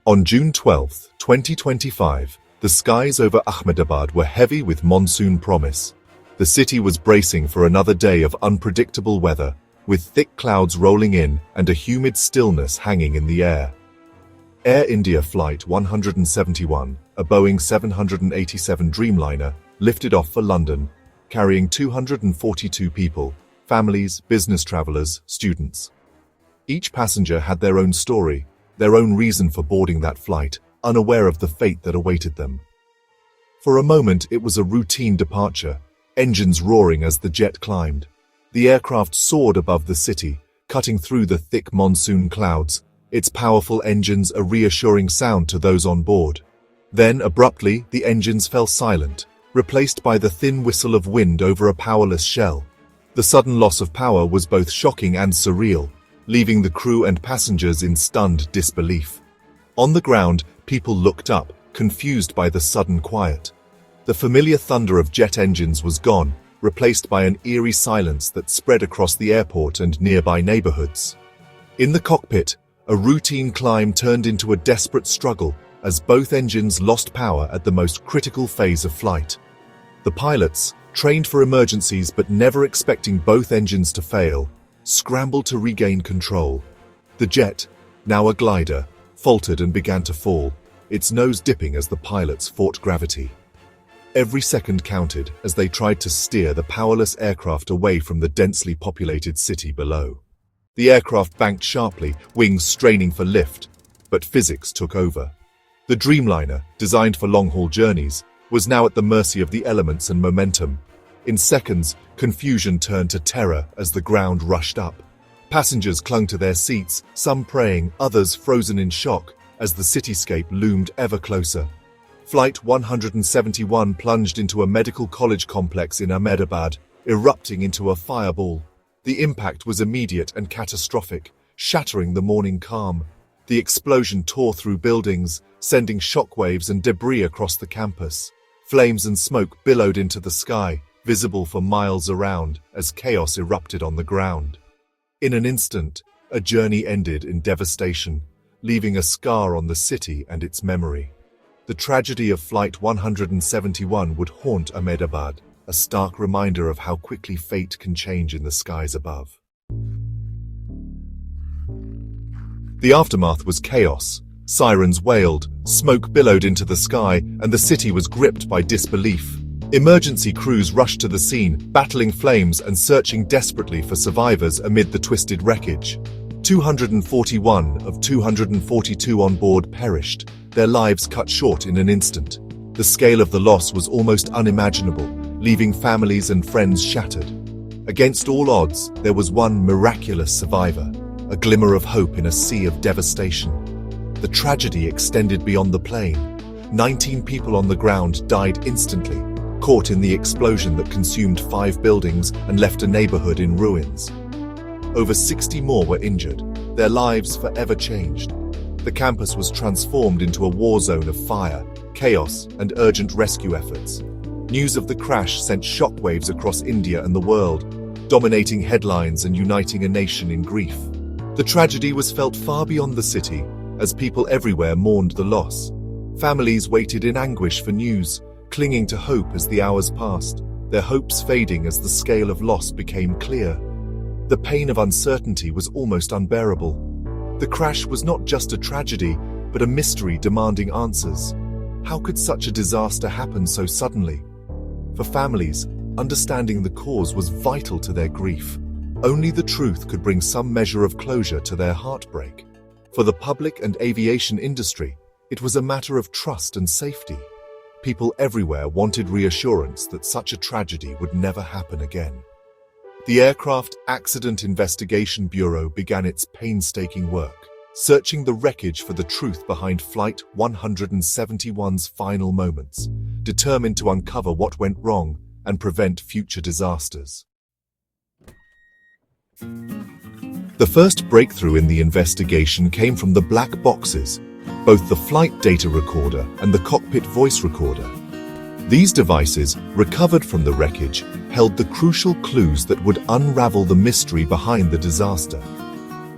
On June 12, 2025, the skies over Ahmedabad were heavy with monsoon promise. The city was bracing for another day of unpredictable weather, with thick clouds rolling in and a humid stillness hanging in the air. Air India Flight 171, a Boeing 787 Dreamliner, lifted off for London, carrying 242 people, families, business travelers, students. Each passenger had their own story, their own reason for boarding that flight, unaware of the fate that awaited them. For a moment, it was a routine departure, engines roaring as the jet climbed. The aircraft soared above the city, cutting through the thick monsoon clouds, its powerful engines a reassuring sound to those on board. Then, abruptly, the engines fell silent, replaced by the thin whistle of wind over a powerless shell. The sudden loss of power was both shocking and surreal, leaving the crew and passengers in stunned disbelief. On the ground, people looked up, confused by the sudden quiet. The familiar thunder of jet engines was gone, replaced by an eerie silence that spread across the airport and nearby neighborhoods. In the cockpit, a routine climb turned into a desperate struggle as both engines lost power at the most critical phase of flight. The pilots, trained for emergencies but never expecting both engines to fail, scrambled to regain control. The jet, now a glider, faltered and began to fall, its nose dipping as the pilots fought gravity. Every second counted as they tried to steer the powerless aircraft away from the densely populated city below. The aircraft banked sharply, wings straining for lift, but physics took over. The Dreamliner, designed for long-haul journeys, was now at the mercy of the elements and momentum. In seconds, confusion turned to terror as the ground rushed up. Passengers clung to their seats, some praying, others frozen in shock, as the cityscape loomed ever closer. Flight 171 plunged into a medical college complex in Ahmedabad, erupting into a fireball. The impact was immediate and catastrophic, shattering the morning calm. The explosion tore through buildings, sending shockwaves and debris across the campus. Flames and smoke billowed into the sky, visible for miles around as chaos erupted on the ground. In an instant, a journey ended in devastation, leaving a scar on the city and its memory. The tragedy of Flight 171 would haunt Ahmedabad, a stark reminder of how quickly fate can change in the skies above. The aftermath was chaos. Sirens wailed, smoke billowed into the sky, and the city was gripped by disbelief. Emergency crews rushed to the scene, battling flames and searching desperately for survivors amid the twisted wreckage. 241 of 242 on board perished, their lives cut short in an instant. The scale of the loss was almost unimaginable, leaving families and friends shattered. Against all odds, there was one miraculous survivor, a glimmer of hope in a sea of devastation. The tragedy extended beyond the plane. 19 people on the ground died instantly, caught in the explosion that consumed 5 buildings and left a neighborhood in ruins. Over 60 more were injured, their lives forever changed. The campus was transformed into a war zone of fire, chaos, and urgent rescue efforts. News of the crash sent shockwaves across India and the world, dominating headlines and uniting a nation in grief. The tragedy was felt far beyond the city, as people everywhere mourned the loss. Families waited in anguish for news, clinging to hope as the hours passed, their hopes fading as the scale of loss became clear. The pain of uncertainty was almost unbearable. The crash was not just a tragedy, but a mystery demanding answers. How could such a disaster happen so suddenly? For families, understanding the cause was vital to their grief. Only the truth could bring some measure of closure to their heartbreak. For the public and aviation industry, it was a matter of trust and safety. People everywhere wanted reassurance that such a tragedy would never happen again. The Aircraft Accident Investigation Bureau began its painstaking work, searching the wreckage for the truth behind Flight 171's final moments, determined to uncover what went wrong and prevent future disasters. The first breakthrough in the investigation came from the black boxes, both the flight data recorder and the cockpit voice recorder. These devices, recovered from the wreckage, held the crucial clues that would unravel the mystery behind the disaster.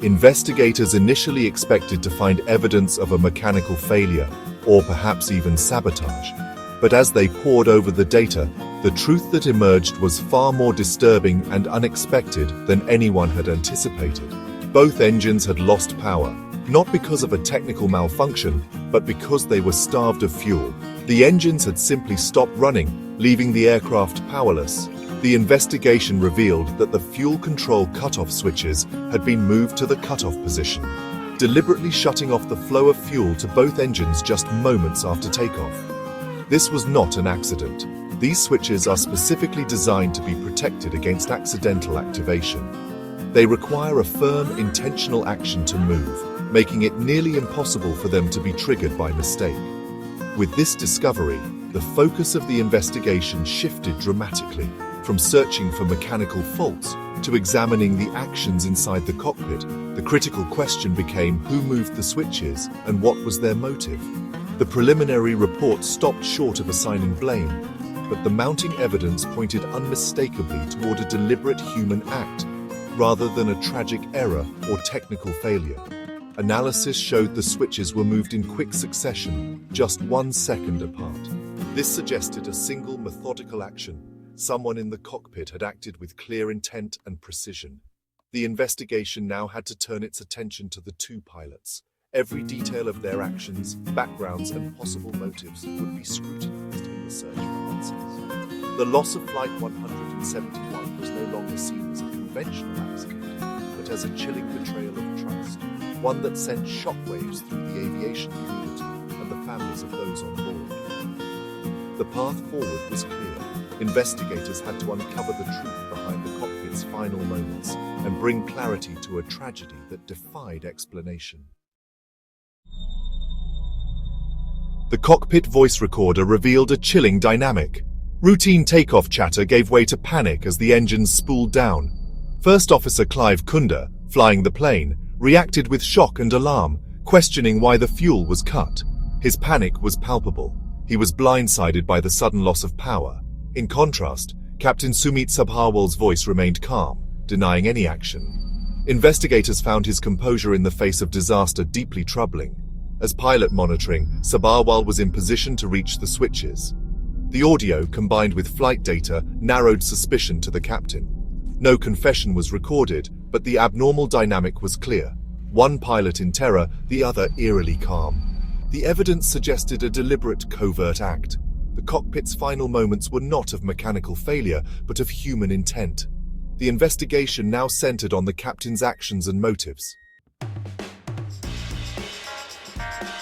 Investigators initially expected to find evidence of a mechanical failure, or perhaps even sabotage. But as they pored over the data, the truth that emerged was far more disturbing and unexpected than anyone had anticipated. Both engines had lost power, not because of a technical malfunction, but because they were starved of fuel. The engines had simply stopped running, leaving the aircraft powerless. The investigation revealed that the fuel control cutoff switches had been moved to the cutoff position, deliberately shutting off the flow of fuel to both engines just moments after takeoff. This was not an accident. These switches are specifically designed to be protected against accidental activation. They require a firm, intentional action to move, making it nearly impossible for them to be triggered by mistake. With this discovery, the focus of the investigation shifted dramatically, from searching for mechanical faults to examining the actions inside the cockpit. The critical question became who moved the switches and what was their motive. The preliminary report stopped short of assigning blame, but the mounting evidence pointed unmistakably toward a deliberate human act, rather than a tragic error or technical failure. Analysis showed the switches were moved in quick succession, just 1 second apart. This suggested a single methodical action. Someone in the cockpit had acted with clear intent and precision. The investigation now had to turn its attention to the two pilots. Every detail of their actions, backgrounds, and possible motives would be scrutinized in the search for answers. The loss of Flight 171 was no longer seen as a conventional accident, but as a chilling betrayal of trust, one that sent shockwaves through the aviation community and the families of those on board. The path forward was clear. Investigators had to uncover the truth behind the cockpit's final moments and bring clarity to a tragedy that defied explanation. The cockpit voice recorder revealed a chilling dynamic. Routine takeoff chatter gave way to panic as the engines spooled down. First Officer Clive Kunder, flying the plane, reacted with shock and alarm, questioning why the fuel was cut. His panic was palpable. He was blindsided by the sudden loss of power. In contrast, Captain Sumit Sabharwal's voice remained calm, denying any action. Investigators found his composure in the face of disaster deeply troubling. As pilot monitoring, Sabharwal was in position to reach the switches. The audio, combined with flight data, narrowed suspicion to the captain. No confession was recorded, but the abnormal dynamic was clear. One pilot in terror, the other eerily calm. The evidence suggested a deliberate, covert act. The cockpit's final moments were not of mechanical failure, but of human intent. The investigation now centered on the captain's actions and motives.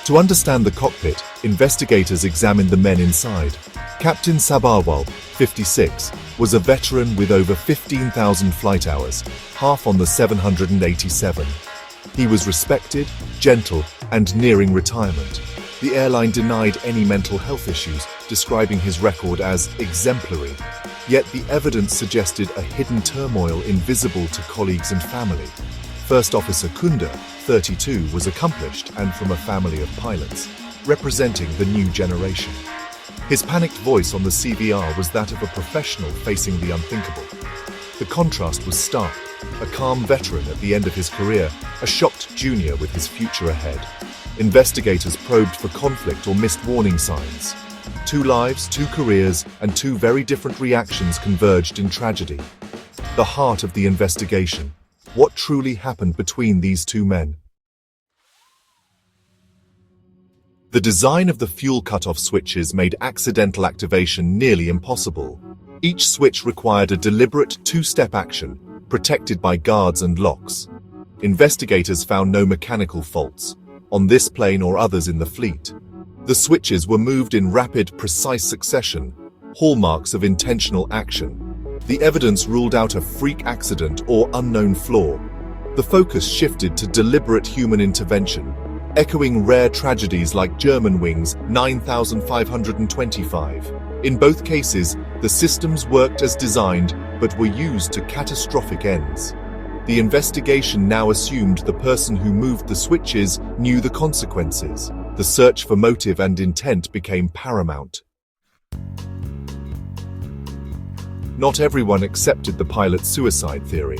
To understand the cockpit, investigators examined the men inside. Captain Sabharwal, 56, was a veteran with over 15,000 flight hours, half on the 787. He was respected, gentle, and nearing retirement. The airline denied any mental health issues, describing his record as exemplary. Yet the evidence suggested a hidden turmoil invisible to colleagues and family. First Officer Kunder, 32, was accomplished and from a family of pilots, representing the new generation. His panicked voice on the CVR was that of a professional facing the unthinkable. The contrast was stark. A calm veteran at the end of his career, a shocked junior with his future ahead. Investigators probed for conflict or missed warning signs. 2 lives, 2 careers, and 2 very different reactions converged in tragedy. The heart of the investigation. What truly happened between these 2 men? The design of the fuel cutoff switches made accidental activation nearly impossible. Each switch required a deliberate 2-step action, protected by guards and locks. Investigators found no mechanical faults, on this plane or others in the fleet. The switches were moved in rapid, precise succession, hallmarks of intentional action. The evidence ruled out a freak accident or unknown flaw. The focus shifted to deliberate human intervention, echoing rare tragedies like Germanwings 9525. In both cases, the systems worked as designed but were used to catastrophic ends. The investigation now assumed the person who moved the switches knew the consequences. The search for motive and intent became paramount. Not everyone accepted the pilot's suicide theory.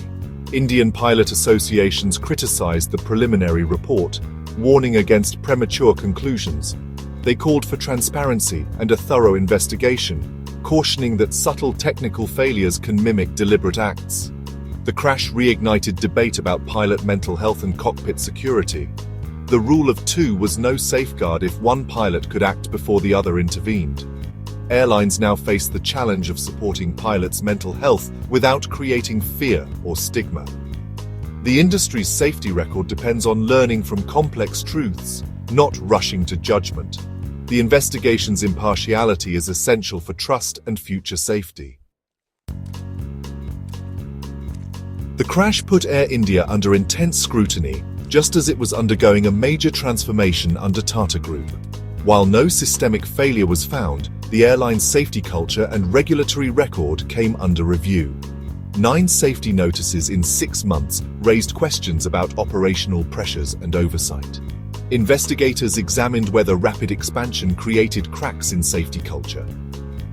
Indian pilot associations criticized the preliminary report, warning against premature conclusions. They called for transparency and a thorough investigation, cautioning that subtle technical failures can mimic deliberate acts. The crash reignited debate about pilot mental health and cockpit security. The rule of two was no safeguard if one pilot could act before the other intervened. Airlines now face the challenge of supporting pilots' mental health without creating fear or stigma. The industry's safety record depends on learning from complex truths, not rushing to judgment. The investigation's impartiality is essential for trust and future safety. The crash put Air India under intense scrutiny, just as it was undergoing a major transformation under Tata Group. While no systemic failure was found, the airline's safety culture and regulatory record came under review. 9 safety notices in 6 months raised questions about operational pressures and oversight. Investigators examined whether rapid expansion created cracks in safety culture.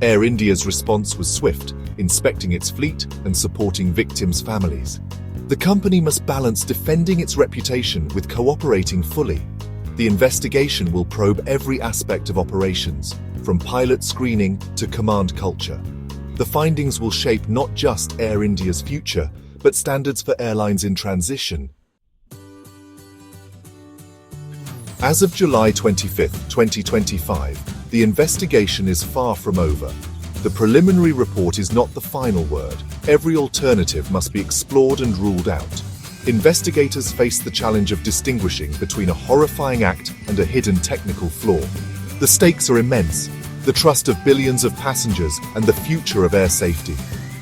Air India's response was swift, inspecting its fleet and supporting victims' families. The company must balance defending its reputation with cooperating fully. The investigation will probe every aspect of operations, from pilot screening to command culture. The findings will shape not just Air India's future, but standards for airlines in transition. As of July 25, 2025, the investigation is far from over. The preliminary report is not the final word. Every alternative must be explored and ruled out. Investigators face the challenge of distinguishing between a horrifying act and a hidden technical flaw. The stakes are immense, the trust of billions of passengers and the future of air safety.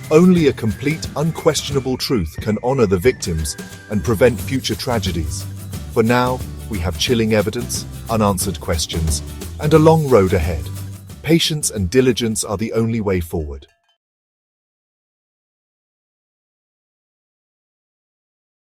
Only a complete, unquestionable truth can honor the victims and prevent future tragedies. For now, we have chilling evidence, unanswered questions, and a long road ahead. Patience and diligence are the only way forward.